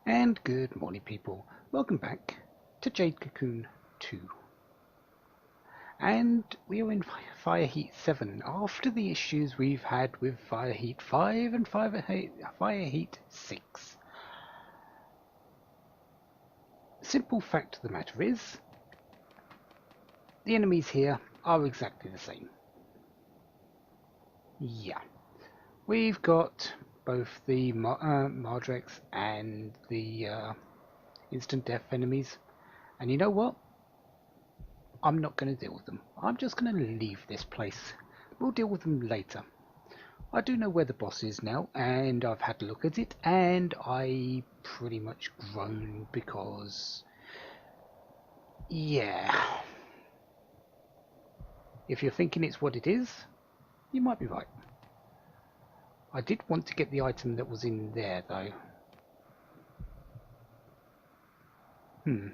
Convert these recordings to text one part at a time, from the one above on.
And good morning, people. Welcome back to Jade Cocoon 2. And we are in Fire Heat 7 after the issues we've had with Fire Heat 5 and Fire Heat 6. Simple fact of the matter is, the enemies here are exactly the same. Yeah. We've got both the Mardrex and the instant death enemies. And you know what? I'm not going to deal with them. I'm just going to leave this place. We'll deal with them later. I do know where the boss is now, and I've had a look at it, and I pretty much groan because, yeah, if you're thinking it's what it is, you might be right. I did want to get the item that was in there, though. You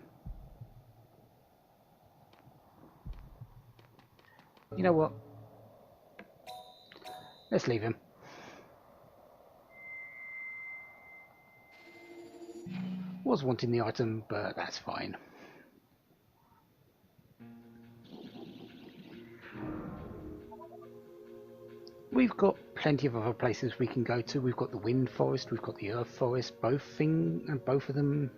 know what? Let's leave him. Was wanting the item, but that's fine. We've got plenty of other places we can go to. We've got the Wind Forest, we've got the Earth Forest. Both of them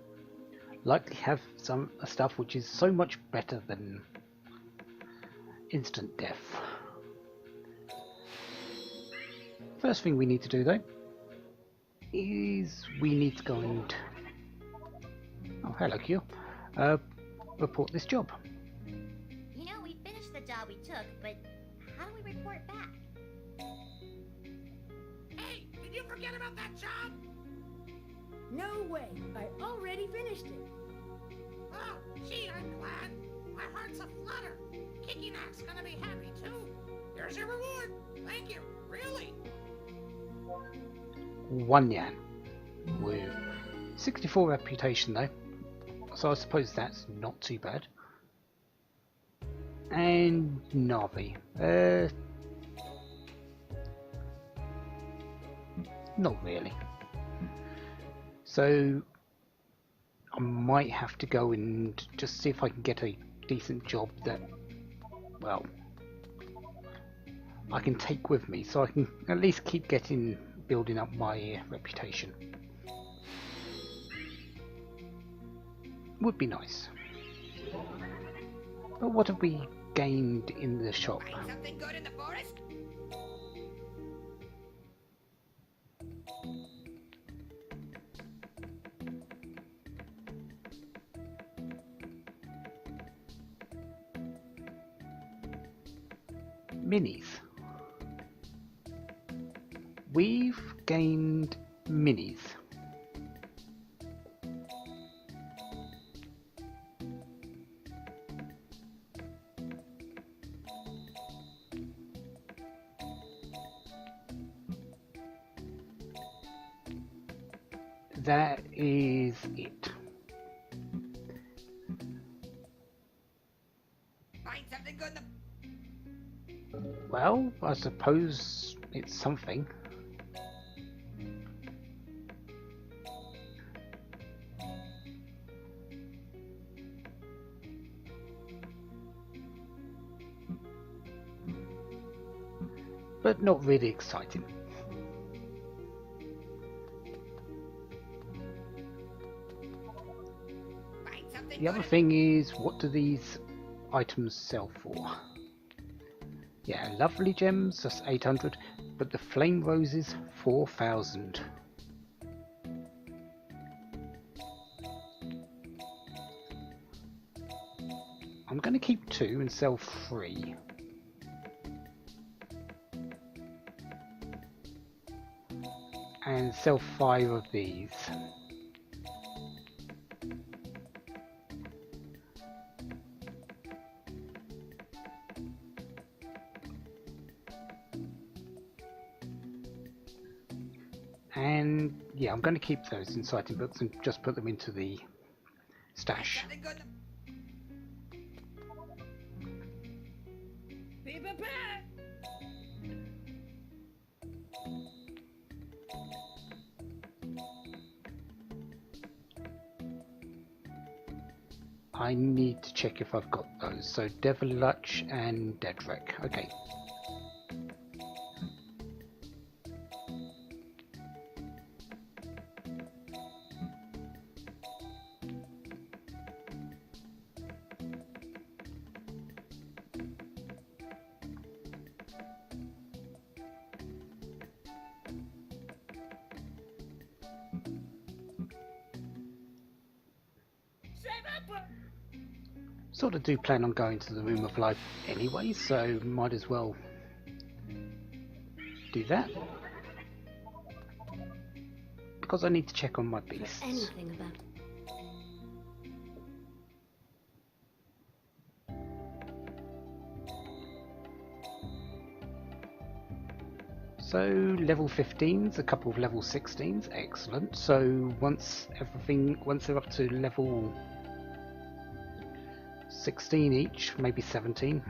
likely have some stuff which is so much better than instant death. First thing we need to do, though, is we need to go and hello, Q. Report this job. You know, we finished the job we took, but how do we report back? Hey, did you forget about that job? No way! I already finished it! Oh, gee, I'm glad. My heart's aflutter. Kikinak's gonna be happy, too. Here's your reward. Thank you, really. 1 yan. With 64 reputation, though. So I suppose that's not too bad. And Navi. Not really. So I might have to go and just see if I can get a decent job that, well, I can take with me, so I can at least keep building up my reputation. Would be nice. But what have we gained in the shop? Find something good in the forest? Minis. We've gained minis. That is it. Find something good in the... Well, I suppose it's something. But not really exciting. Find something The other good in... thing is, what do these items sell for? Yeah, lovely gems, that's 800, but the flame roses, 4,000. I'm going to keep 2 and sell 3. And sell 5 of these. And yeah, I'm going to keep those inciting books and just put them into the stash. Something good in the... I need to check if I've got those. So Devilutch and Dedrick. Okay. Sort of do plan on going to the Room of Life anyway, so might as well do that. Because I need to check on my beasts. Anything about So level 15s, a couple of level 16s, excellent. So once they're up to level 16 each, maybe 17,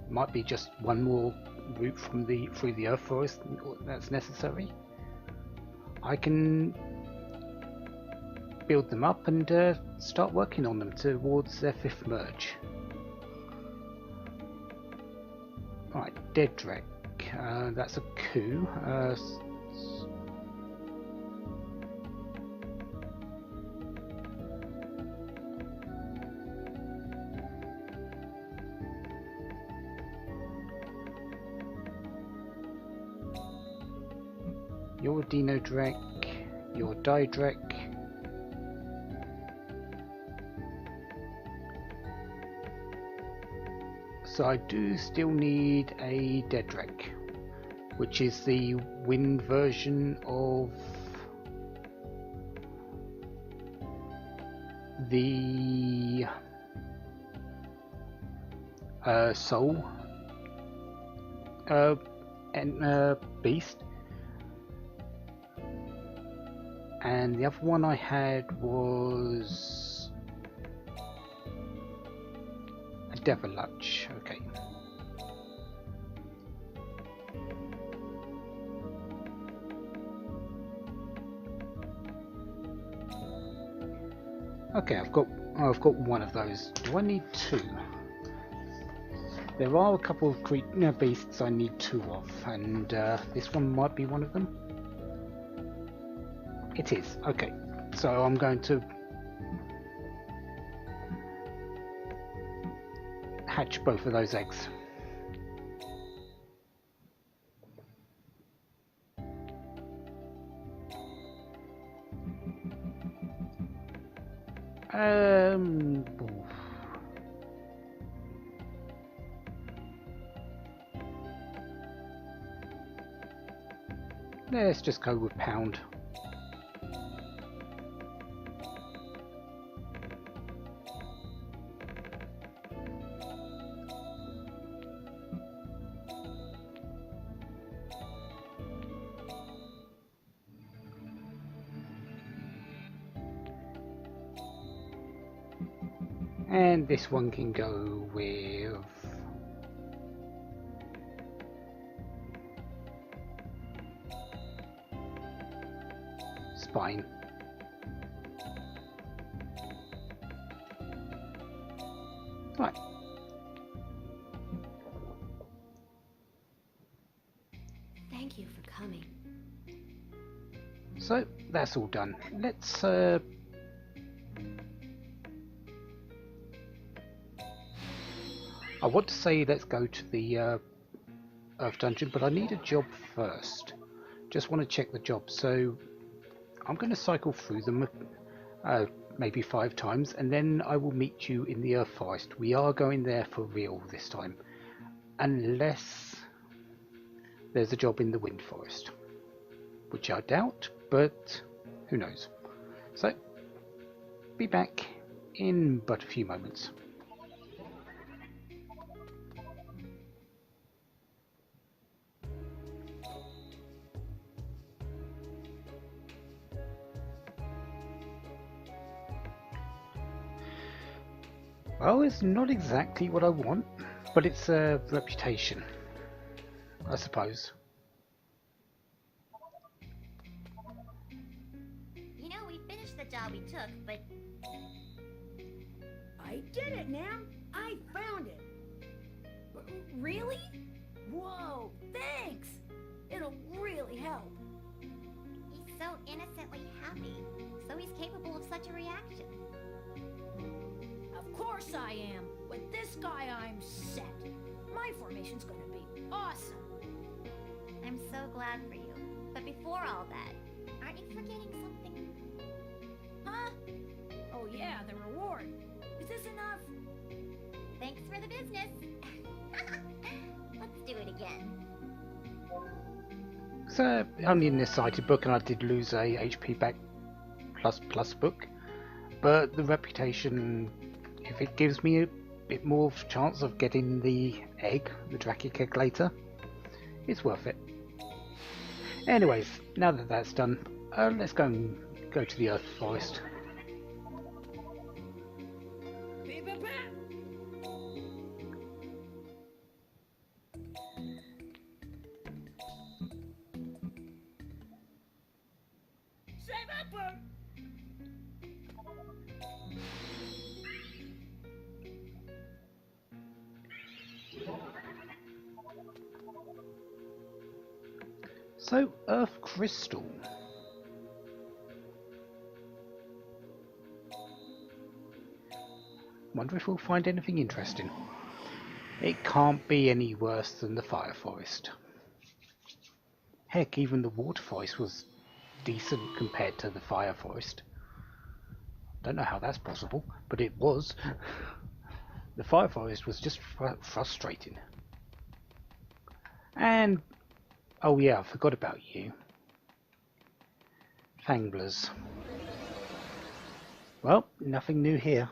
might be just one more route through the Earth Forest that's necessary. I can build them up and start working on them towards their 5th merge. Right, Dedrick. That's a coup. You're a Dino Drek. You're a Didrek. So I do still need a Dedrick, which is the wind version of the Soul and Beast. And the other one I had was a Devilutch. Okay. Okay, I've got one of those. Do I need 2? There are a couple of beasts I need 2 of, and this one might be one of them. It is. Okay, so I'm going to hatch both of those eggs. Let's just go with pound. And this one can go with spine. Right. Thank you for coming. So that's all done. Let's I want to say let's go to the Earth Dungeon, but I need a job first. Just want to check the job, so I'm going to cycle through them maybe 5 times, and then I will meet you in the Earth Forest. We are going there for real this time, unless there's a job in the Wind Forest, which I doubt, but who knows. So, be back in but a few moments. Well, it's not exactly what I want, but it's a reputation, I suppose. You know, we finished the job we took, but... I I did it, Nam! I found it! Really? Whoa, thanks! It'll really help. He's so innocently happy, so he's capable of such a reaction. Of course I am! With this guy, I'm set. My formation's gonna be awesome. I'm so glad for you. But before all that, aren't you forgetting something? Huh? Oh yeah, the reward. Is this enough? Thanks for the business. Let's do it again. So only in this cited book, and I did lose a HP back plus book, but the reputation, if it gives me a bit more of a chance of getting the egg, the Drakic egg later, it's worth it. Anyways, now that that's done, let's go to the Earth Forest. So, Earth Crystal. Wonder if we'll find anything interesting. It can't be any worse than the Fire Forest. Heck, even the Water Forest was decent compared to the Fire Forest. Don't know how that's possible, but it was. The Fire Forest was just frustrating. And oh yeah, I forgot about you. Fanglers. Well, nothing new here.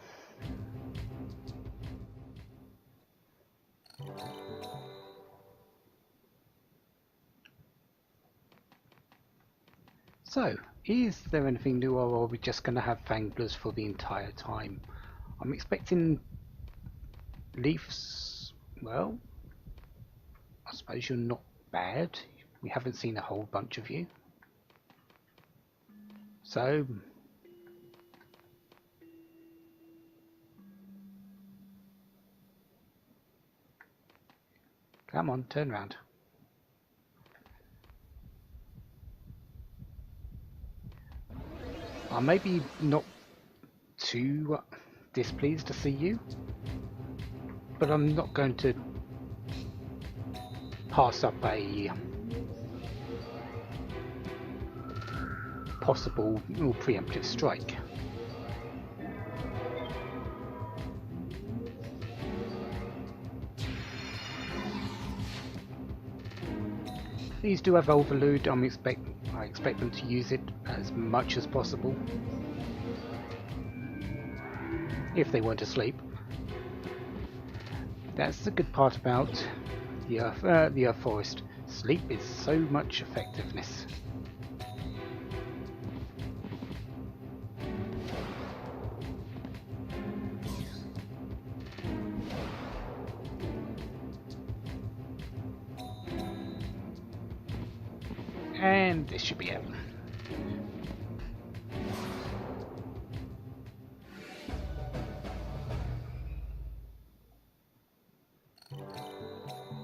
So, is there anything new, or are we just going to have Fanglers for the entire time? I'm expecting Leafs. Well, I suppose you're not bad. We haven't seen a whole bunch of you. So, come on, turn around. I'm maybe not too displeased to see you, but I'm not going to pass up a possible or preemptive strike. These do have overload. I expect them to use it as much as possible, if they weren't asleep. That's the good part about the Earth Forest. Sleep is so much effectiveness. And this should be it.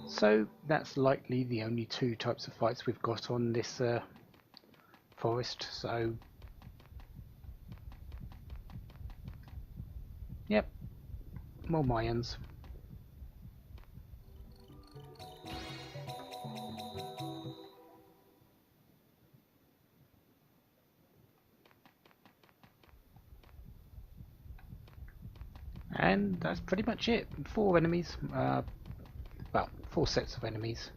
So that's likely the only two types of fights we've got on this forest. So, yep, more Mayans. And that's pretty much it. 4 enemies. Well, 4 sets of enemies.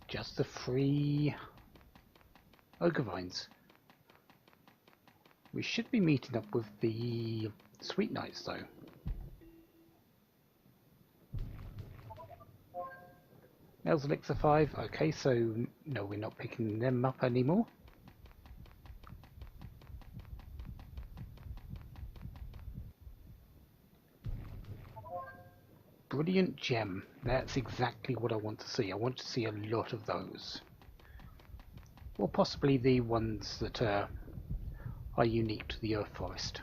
Just the 3 ogre vines. We should be meeting up with the Sweet Knights though. El's Elixir 5. Okay, so no, we're not picking them up anymore. Brilliant gem. That's exactly what I want to see. I want to see a lot of those. Or possibly the ones that are unique to the Earth Forest.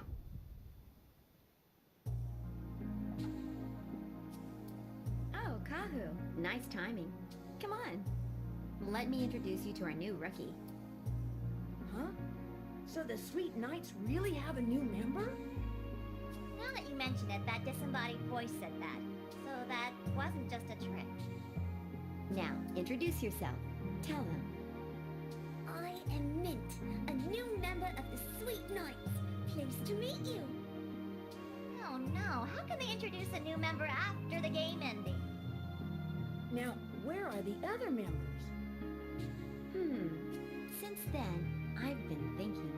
Kahu, nice timing. Come on. Let me introduce you to our new rookie. Huh? So the Sweet Knights really have a new member? Now that you mention it, that disembodied voice said that. So that wasn't just a trick. Now, introduce yourself. Tell them. I am Mint, a new member of the Sweet Knights. Pleased to meet you. Oh no, how can they introduce a new member after the game ending? Now, where are the other members? Since then, I've been thinking.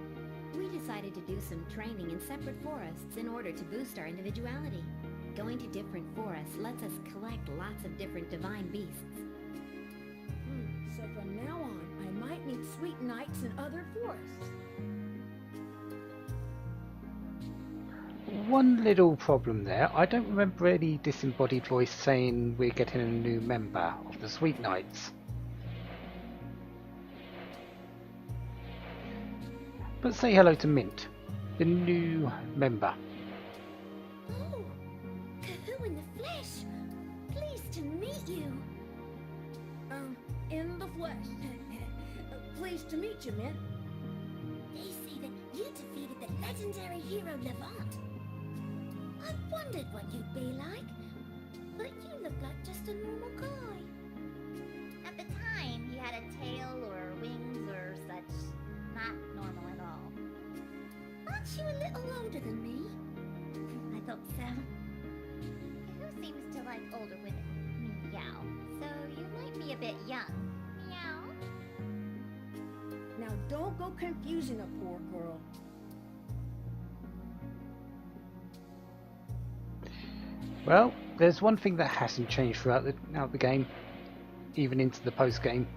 We decided to do some training in separate forests in order to boost our individuality. Going to different forests lets us collect lots of different divine beasts. So from now on, I might meet Sweet Knights in other forests. One little problem there. I don't remember any disembodied voice saying we're getting a new member of the Sweet Knights. But say hello to Mint, the new member. Oh, Kahu in the flesh. Pleased to meet you. In the flesh. Pleased to meet you, Mint. They say that you defeated the legendary hero Levant. I wondered what you'd be like, but you look like just a normal guy. At the time, he had a tail or wings or such. Not normal at all. Aren't you a little older than me? I thought so. Who seems to like older women? Meow. So you might be a bit young. Meow. Now don't go confusing a poor girl. Well, there's one thing that hasn't changed throughout the game, even into the post game.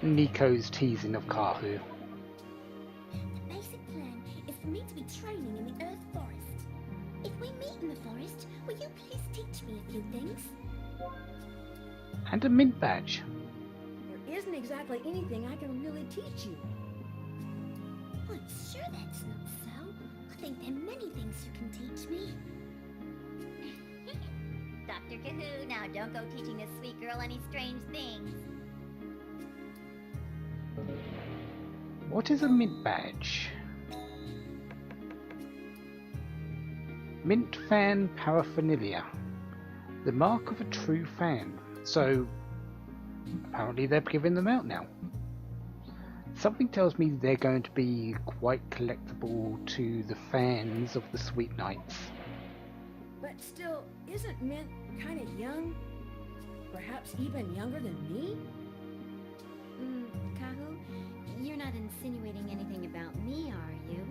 Nico's teasing of Kahu. The basic plan is for me to be training in the Earth Forest. If we meet in the forest, will you please teach me a few things? And a mint badge. There isn't exactly anything I can really teach you. I'm sure that's not so. I think there are many things you can teach me. Dr. Kahu, now don't go teaching this sweet girl any strange things. What is a mint badge? Mint fan paraphernalia. The mark of a true fan. So, apparently they're giving them out now. Something tells me they're going to be quite collectible to the fans of the Sweet Knights. But still, isn't Mint kind of young? Perhaps even younger than me? Kahu, you're not insinuating anything about me, are you?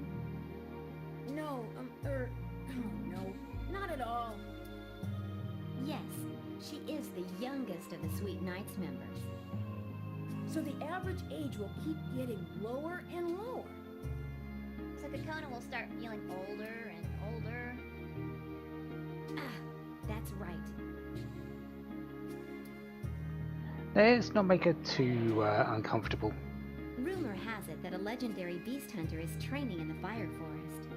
No, oh no, not at all. Yes, she is the youngest of the Sweet Knights members. So the average age will keep getting lower and lower. So Kokona will start feeling older and older. That's right. Let's not make it too uncomfortable. Rumor has it that a legendary beast hunter is training in the Fire Forest.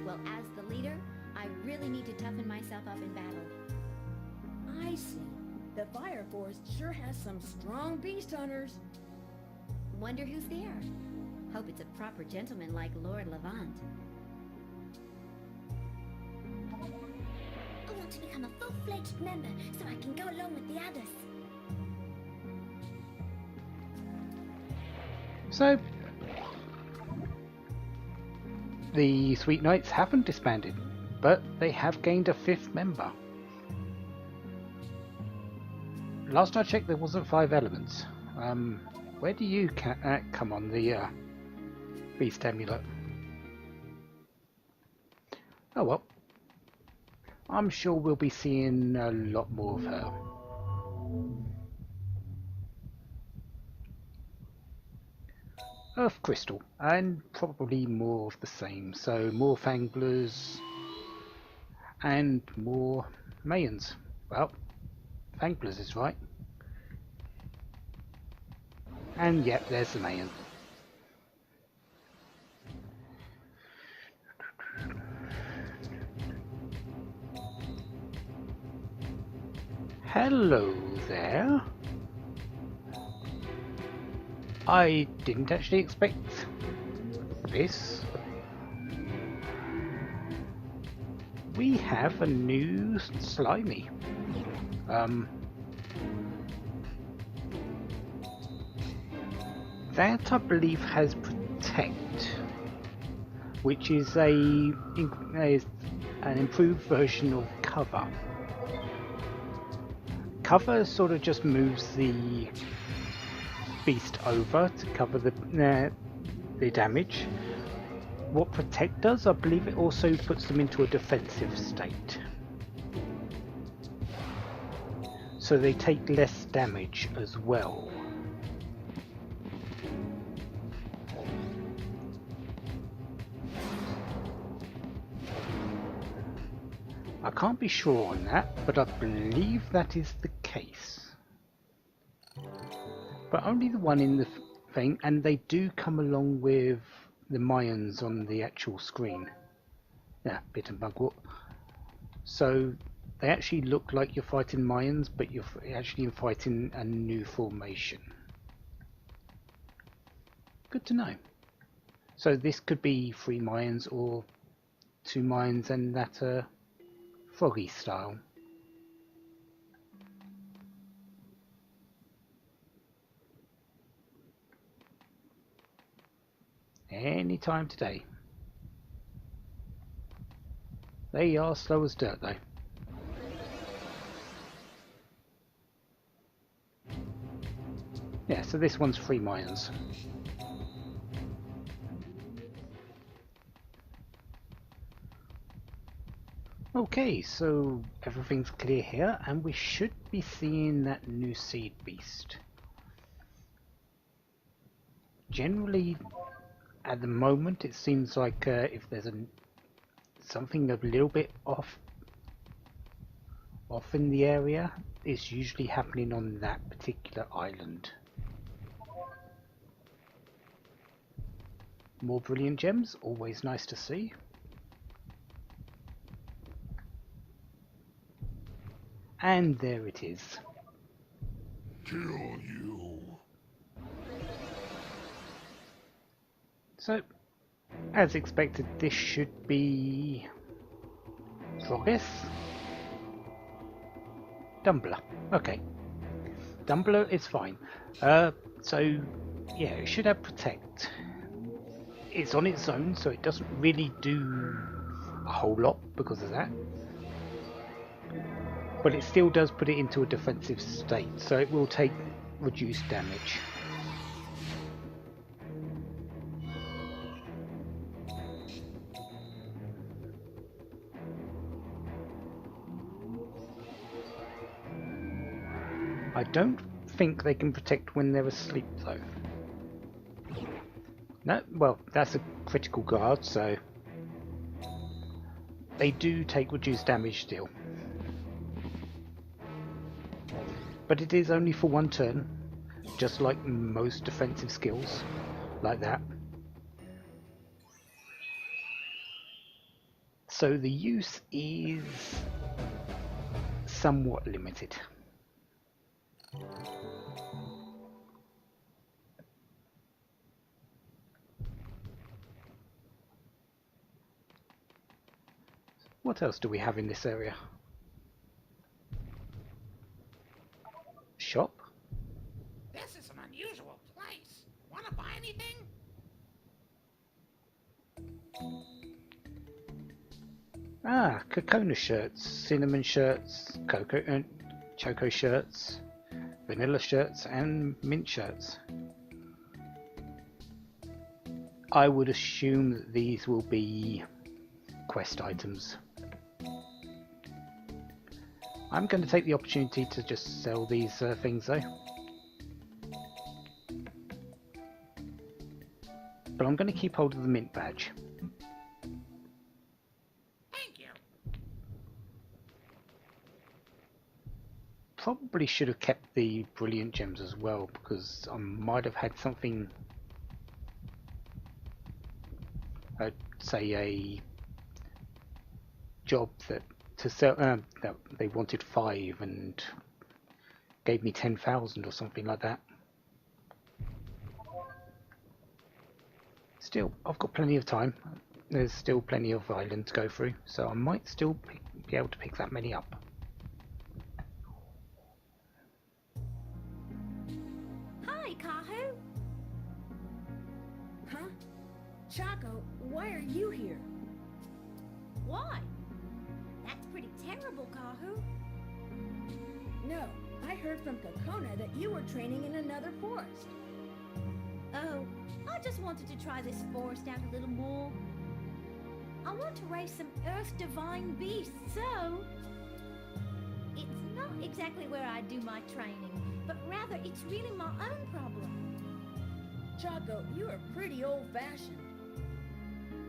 Well, as the leader, I really need to toughen myself up in battle. I see. The Fire Forest sure has some strong beast hunters. Wonder who's there. Hope it's a proper gentleman like Lord Levant. I want to become a full-fledged member so I can go along with the others. So, the Sweet Knights haven't disbanded, but they have gained a 5th member. Last I checked, there wasn't 5 elements. Where do you come on the Beast Amulet? Oh well. I'm sure we'll be seeing a lot more of her. Earth Crystal, and probably more of the same. So more Fanglers and more Mayans. Well, Fanglers is right. And yep, there's the Mayan. Hello there. I didn't actually expect this. We have a new slimy. That I believe has Protect, which is is an improved version of Cover. Cover sort of just moves the beast over to cover the damage. What Protect does, I believe it also puts them into a defensive state. So they take less damage as well. I can't be sure on that, but I believe that is the case. But only the one in the thing, and they do come along with the Mayans on the actual screen. Yeah, bit and bugwort. So they actually look like you're fighting Mayans, but you're actually fighting a new formation. Good to know. So this could be 3 Mayans or 2 Mayans and that froggy style. Any time today. They are slow as dirt though. Yeah, so this one's 3 Mayans. Okay, so everything's clear here, and we should be seeing that new seed beast. Generally, at the moment, it seems like if there's something a little bit off in the area, it's usually happening on that particular island. More brilliant gems, always nice to see. And there it is. Kill you. So, as expected, this should be Droggis? Dumbler. Okay. Dumbler is fine. So, yeah, it should have Protect. It's on its own, so it doesn't really do a whole lot because of that. But it still does put it into a defensive state, so it will take reduced damage. I don't think they can protect when they're asleep though. No, well, that's a critical guard, so they do take reduced damage still. But it is only for 1 turn, just like most defensive skills like that. So the use is somewhat limited. What else do we have in this area? Shop? This is an unusual place. Wanna buy anything? Ah, coconut shirts, cinnamon shirts, choco shirts, vanilla shirts, and mint shirts. I would assume that these will be quest items. I'm going to take the opportunity to just sell these things though. But I'm going to keep hold of the mint badge. Thank you. Probably should have kept the brilliant gems as well, because I might have had something, say a job that to sell that they wanted 5 and gave me 10,000 or something like that. Still, I've got plenty of time. There's still plenty of island to go through, so I might still be able to pick that many up. Hi, Kahu. Huh? Chaco, why are you here? Why? That's pretty terrible, Kahu. No, I heard from Kokona that you were training in another forest. Oh, I just wanted to try this forest out a little more. I want to raise some Earth Divine beasts, so... It's not exactly where I do my training, but rather it's really my own problem. Chaco, you are pretty old-fashioned.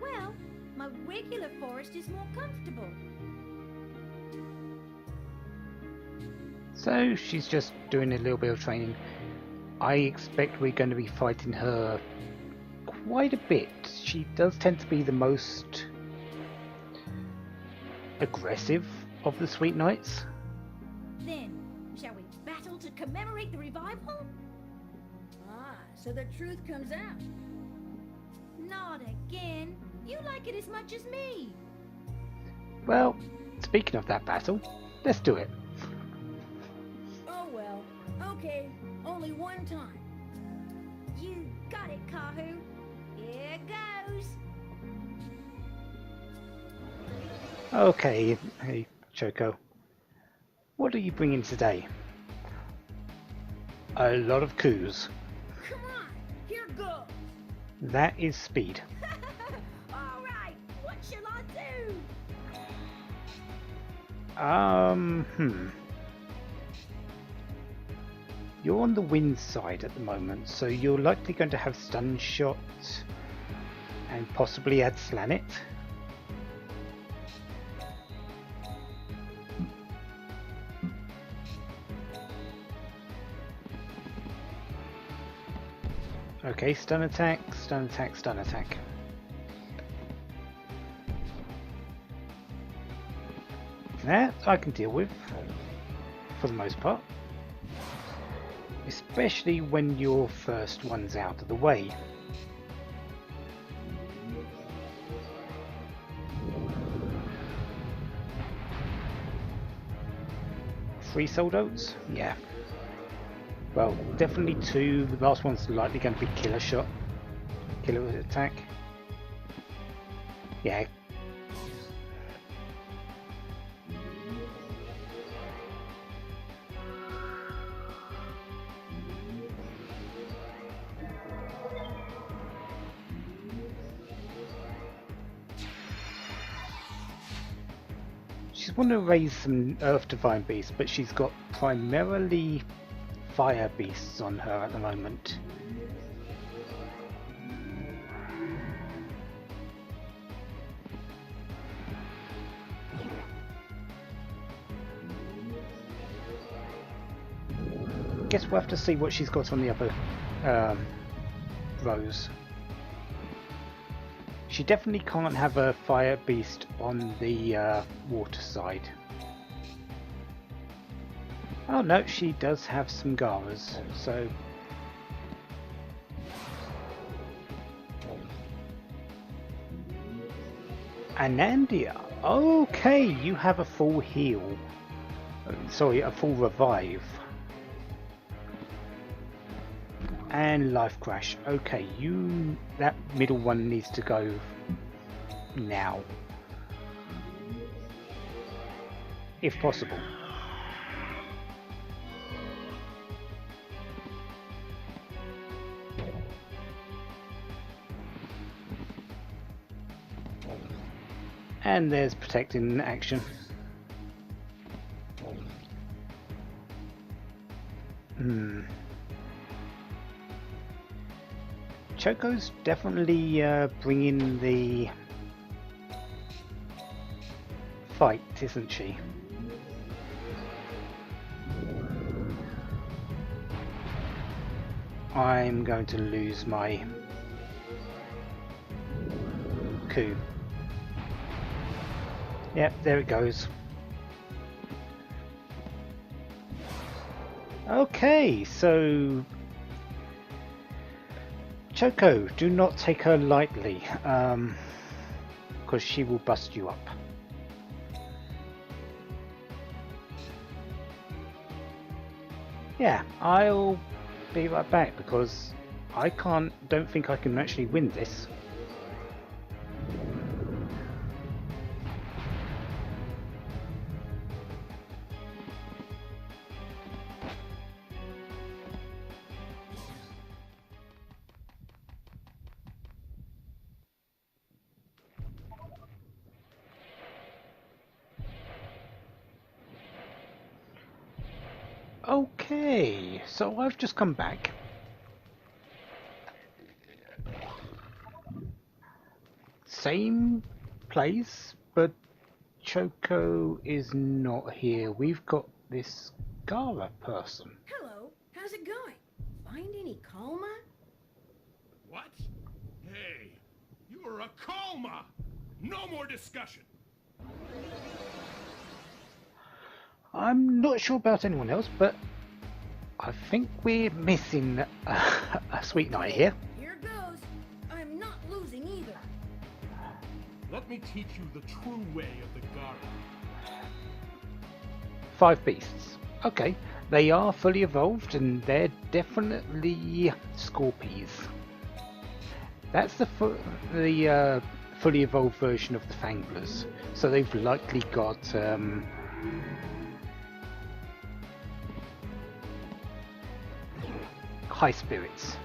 Well, my regular forest is more comfortable. So she's just doing a little bit of training. I expect we're going to be fighting her quite a bit. She does tend to be the most aggressive of the Sweet Knights. Then, shall we battle to commemorate the revival? Ah, so the truth comes out. Not again. You like it as much as me. Well, speaking of that battle, let's do it. Oh well, okay, only one time. You got it, Kahu. Here goes. Okay, hey Choco. What are you bringing today? A lot of coups. Come on, here goes. That is speed. All right, what shall I do? You're on the wind side at the moment, so you're likely going to have stun shot and possibly add Slanet. Okay, stun attack, stun attack, stun attack. That I can deal with, for the most part. Especially when your first one's out of the way. Three sold oats? Yeah. Well, definitely two. The last one's likely going to be killer shot. Killer attack. Yeah. She's wanting to raise some Earth Divine Beasts, but she's got primarily Fire Beasts on her at the moment. Guess we'll have to see what she's got on the other rows. She definitely can't have a Fire Beast on the water side. Oh no, she does have some Garas, so... Anandia! Okay, you have a full heal. Sorry, a full revive. And life crash. Okay, that middle one needs to go now. If possible. And there's protecting action. Choco's definitely bringing the fight, isn't she? I'm going to lose my coup. Yep, there it goes. Okay, so Choco, do not take her lightly, because she will bust you up. Yeah, I'll be right back because don't think I can actually win this. Okay, so I've just come back. Same place, but Choco is not here. We've got this Gara person. Hello, how's it going? Find any Kalma? What? Hey, you're a coma! No more discussion! I'm not sure about anyone else, but I think we're missing a sweet night here. Here goes. I'm not losing either. Let me teach you the true way of the Gara. 5 beasts. Okay, they are fully evolved and they're definitely Scorpies. That's the fully evolved version of the Fanglers. So they've likely got high spirits.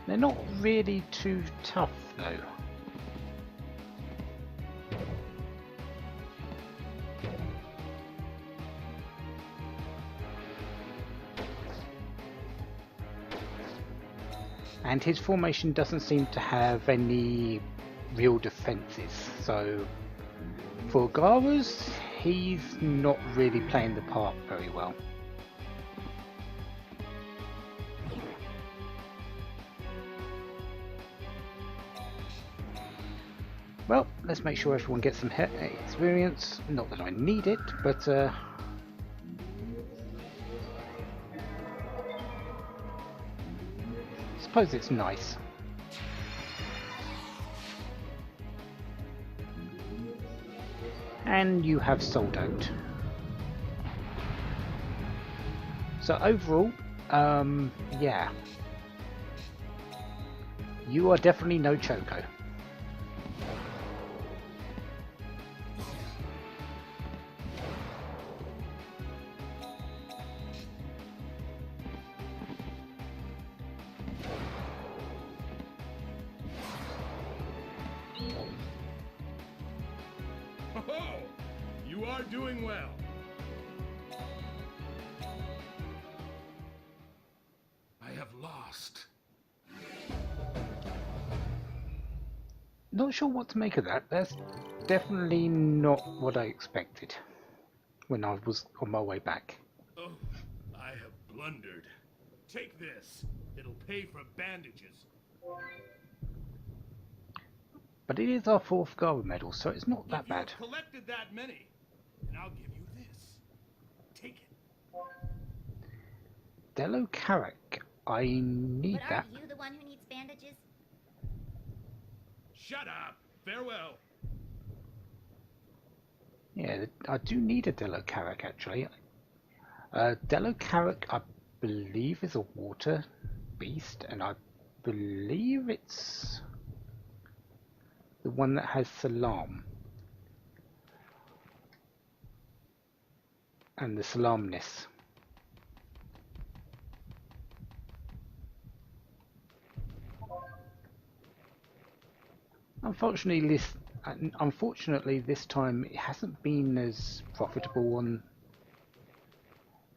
They're not really too tough though. And his formation doesn't seem to have any real defences, so for Garas, he's not really playing the part very well. Well, let's make sure everyone gets some experience. Not that I need it, but suppose it's nice. And you have sold out. So overall, yeah. You are definitely no Choco. Oh, you are doing well. I have lost. Not sure what to make of that. That's definitely not what I expected when I was on my way back. Oh, I have blundered. Take this. It'll pay for bandages. But it is our 4th Gara medal, so it's not that If you bad. have collected that many, then I'll give you this. Take it. Delo Carrick, I need But that. aren't you the one who needs bandages? Shut up. Farewell. Yeah, I do need a Delo Carrick actually. Delo Carrick, I believe, is a water beast, and I believe it's the one that has Salam. And the Salamness. Unfortunately, this time it hasn't been as profitable on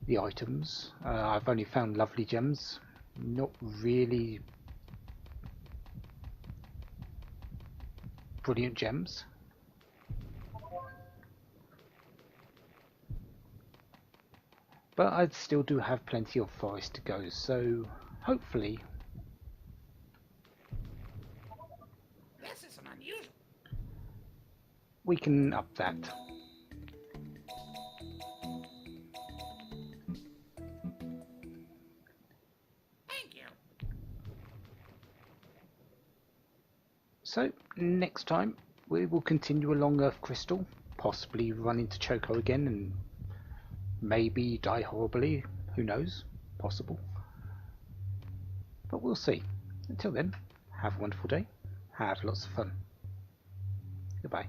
the items. I've only found lovely gems, not really brilliant gems. But I still do have plenty of forest to go, so hopefully unusual. We can up that. Thank you. So, next time we will continue along Earth Crystal, possibly run into Choco again and maybe die horribly. Who knows? Possible. But we'll see. Until then, have a wonderful day. Have lots of fun. Goodbye.